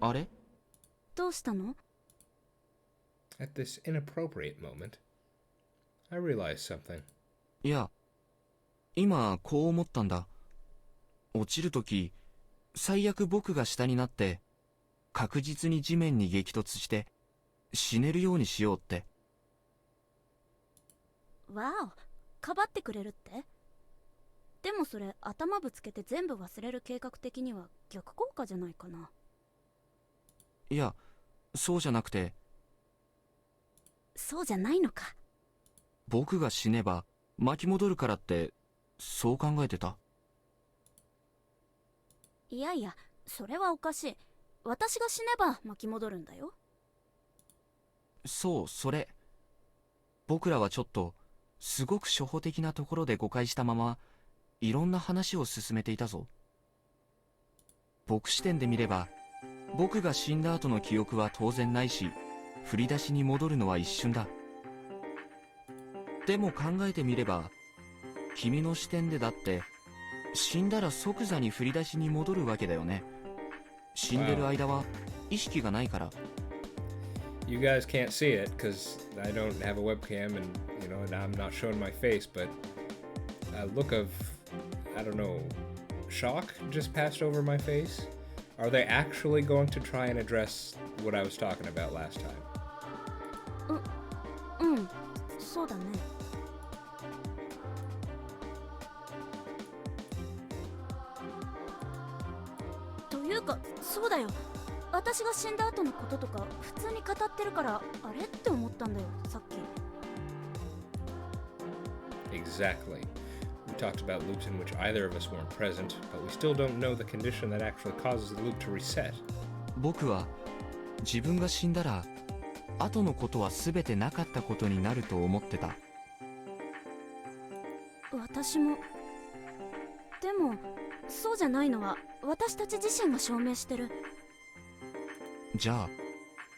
あれ？どうしたの？ At this inappropriate moment, I realized something. いや、今こう思ったんだ。落ちるとき、最悪僕が下になって、確実に地面に激突して、死ねるようにしようって。わお、かばってくれるって？でもそれ頭ぶつけて全部忘れる計画的には逆効果じゃないかな。いや、そうじゃなくて。そうじゃないのか。僕が死ねば巻き戻るからって、そう考えてた。いやいや、それはおかしい。私が死ねば巻き戻るんだよ。そう、それ。僕らはちょっと、すごく初歩的なところで誤解したまま、いろんな話を進めていたぞ。僕視点で見れば、僕が死んだ後の記憶は当然ないし、振り出しに戻るのは一瞬だ。でも考えてみれば、君の視点でだって、死んだら即座に振り出しに戻るわけだよね。死んでる間は意識がないから。You guys can't see it because I don't have a webcam and and I'm not showing my face, but a look of, I don't know, shock just passed over my face. Are they actually going to try and address what I was talking about last time? うん、そうだね。というか、そうだよ。私が死んだ後のこととか普通に語ってるからあれって思ったんだよ、さっき。Exactly. We talked about loops in which either of us weren't present, but we still don't know the condition that actually causes the loop to reset. 僕は自分が死んだら後のことは全てなかったことになると思ってた。私も。でもそうじゃないのは私たち自身が証明してる。じゃあ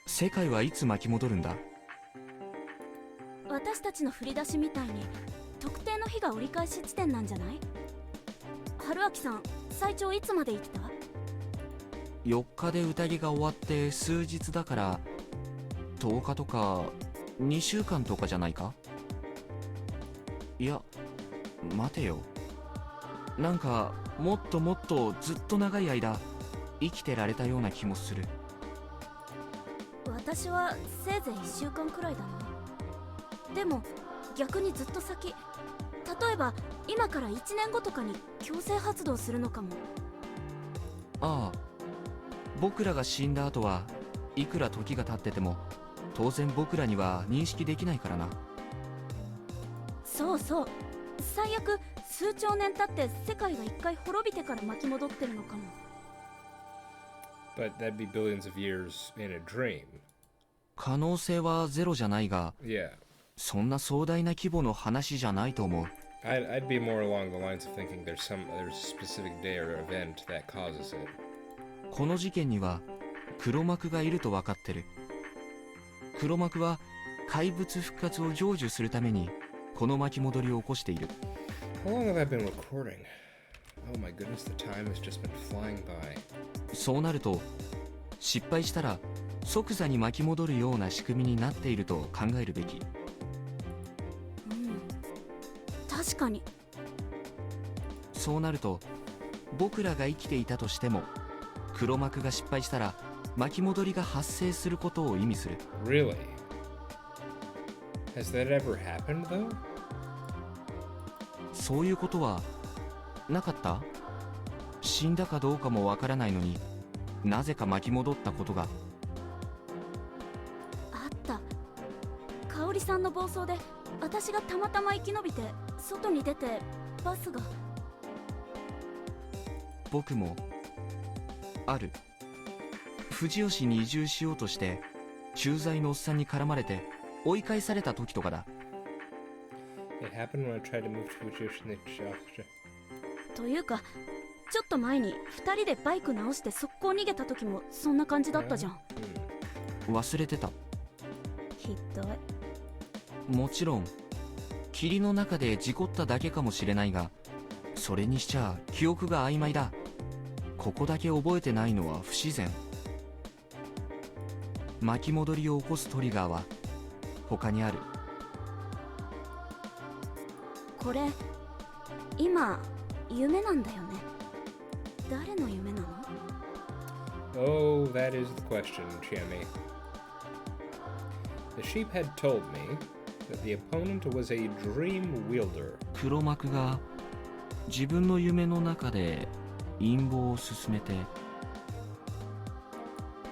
世界はいつ巻き戻るんだ？私たちの振り出しみたいに特定の日が折り返し地点なんじゃない？春明さん、最長いつまで生きた？4日で宴が終わって数日だから10日とか2週間とかじゃないか？いや、待てよ。なんかもっともっとずっと長い間生きてられたような気もする。私はせいぜい1週間くらいだな。でも逆にずっと先、例えば今から1年後とかに強制発動するのかも。ああ、僕らが死んだ後はいくら時が経ってても当然僕らには認識できないからな。そうそう、最悪数兆年経って世界が一回滅びてから巻き戻ってるのかも。 But that'd be billions of years in a dream. 可能性はゼロじゃないが、Yeah. そんな壮大な規模の話じゃないと思う。I'd be more along the lines of thinking there's a specific day or event that causes it. この事件には黒幕がいると分かってる。黒幕は怪物復活を成就するためにこの巻き戻りを起こしている。 How long have I been recording? Oh my goodness, the time has just been flying by. そうなると失敗したら即座に巻き戻るような仕組みになっていると考えるべき。確かに。そうなると僕らが生きていたとしても黒幕が失敗したら巻き戻りが発生することを意味する。 Really? Has that ever happened though? そういうことはなかった？死んだかどうかもわからないのになぜか巻き戻ったことが。あった。香織さんの暴走で私がたまたま生き延びて外に出てバスが。僕もある。富士吉に移住しようとして駐在のおっさんに絡まれて追い返された時とかだ。It happened when I tried to move to Fujiyoshi. というかちょっと前に2人でバイク直して速攻逃げた時もそんな感じだったじゃん。忘れてた。ひどい。もちろん霧の中で事故っただけかもしれないが、それにしちゃ記憶が曖昧だ。ここだけ覚えてないのは不自然。巻き戻りを起こすトリガーは他にある。これ今夢なんだよね。誰の夢なの？ Oh, that is the question, Chiemi. The sheep had told me that the opponent was a dream wielder. 黒幕が自分の夢の中で陰謀を進めて、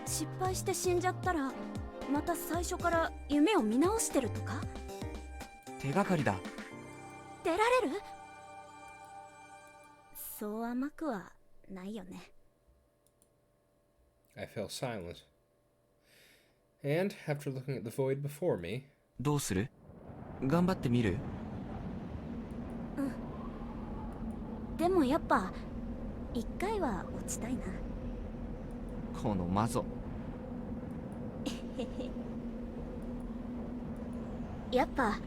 失敗して死んじゃったらまた最初から夢を見直してるとか？手がかりだ。出られる？そう甘くはないよね。I fell silent. And, after looking at the void before me, どうする？頑張ってみる？でもやっぱ一回は落ちたいな。このマゾ。やっぱ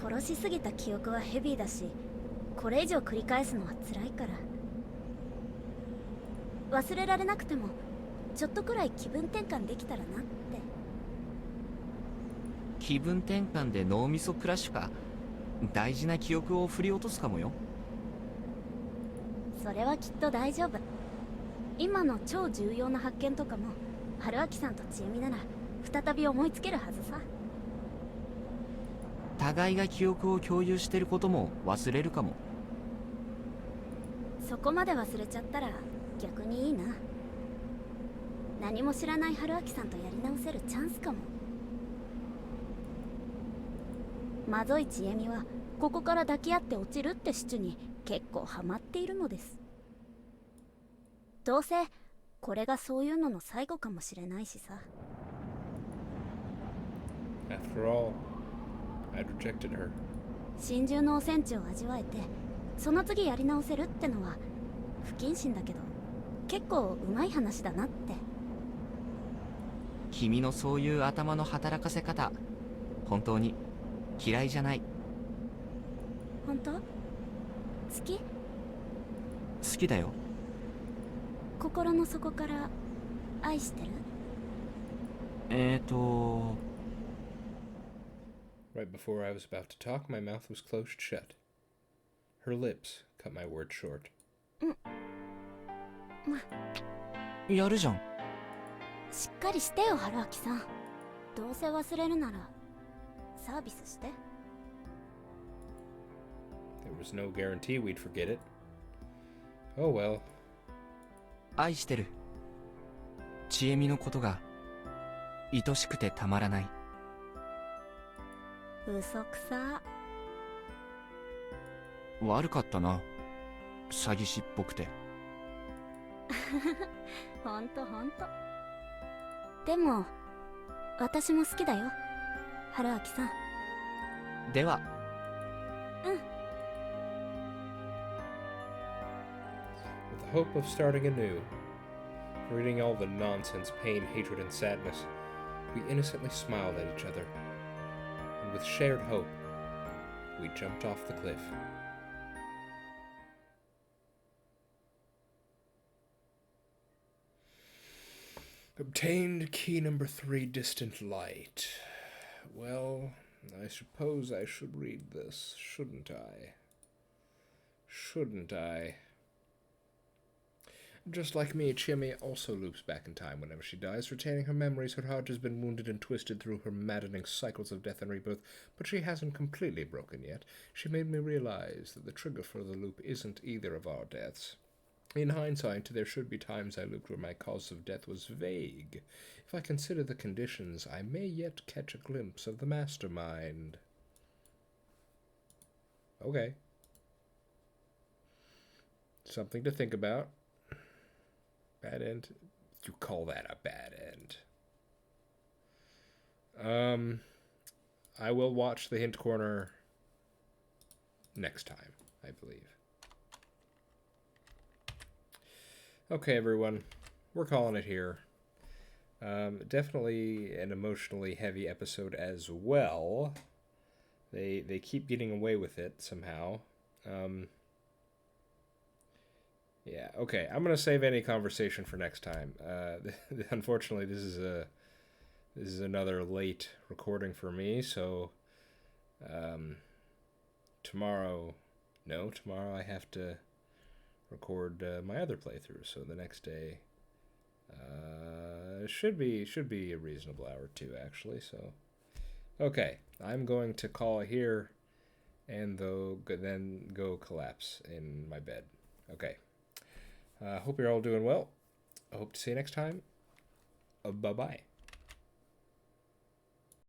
殺しすぎた記憶はヘビーだし、これ以上繰り返すのは辛いから。忘れられなくてもちょっとくらい気分転換できたらなって。気分転換で脳みそクラッシュか。大事な記憶を振り落とすかもよ。それはきっと大丈夫。今の超重要な発見とかも春明さんと千恵美なら再び思いつけるはずさ。互いが記憶を共有してることも忘れるかも。そこまで忘れちゃったら逆にいいな。何も知らない春明さんとやり直せるチャンスかも。まぞい千恵美はここから抱き合って落ちるってシチュに結構ハマっているのです。どうせこれがそういうのの最後かもしれないしさ。 after all, I'd rejected her. 心中のお戦地を味わえてその次やり直せるってのは不謹慎だけど結構うまい話だなって。君のそういう頭の働かせ方、本当に嫌いじゃない。本当？好き？好きだよ。心の底から愛してる？Right before I was about to talk, my mouth was closed shut. Her lips cut my words short. やるじゃん。しっかりしてよ春明さん。どうせ忘れるならサービスして。 There was no guarantee we'd forget it. Oh well. 愛してる。千恵美のことが愛しくてたまらない。嘘くさ。悪かったな。詐欺師っぽくて。ほんとほんと。でも私も好きだよ春明さん。では。With the hope of starting anew, forgetting all the nonsense, pain, hatred, and sadness, we innocently smiled at each other. And with shared hope, we jumped off the cliff. Obtained key number 3, distant light. Well, I suppose I should read this, shouldn't I? Shouldn't I? Just like me, Chiemi also loops back in time whenever she dies, retaining her memories. Her heart has been wounded and twisted through her maddening cycles of death and rebirth, but she hasn't completely broken yet. She made me realize that the trigger for the loop isn't either of our deaths. In hindsight, there should be times I looped where my cause of death was vague. If I consider the conditions, I may yet catch a glimpse of the mastermind. Okay. Something to think about. Bad end? You call that a bad end. I will watch the hint corner next time, I believe. Okay, everyone, we're calling it here. Definitely an emotionally heavy episode as well. They keep getting away with it somehow. Yeah. Okay. I'm gonna save any conversation for next time. Unfortunately, this is another late recording for me. So um, tomorrow, no, tomorrow I have to record my other playthrough. So the next day should be a reasonable hour too, actually. So okay, I'm going to call it here, and then go collapse in my bed. Okay. Hope you're all doing well. I hope to see you next time. Bye bye.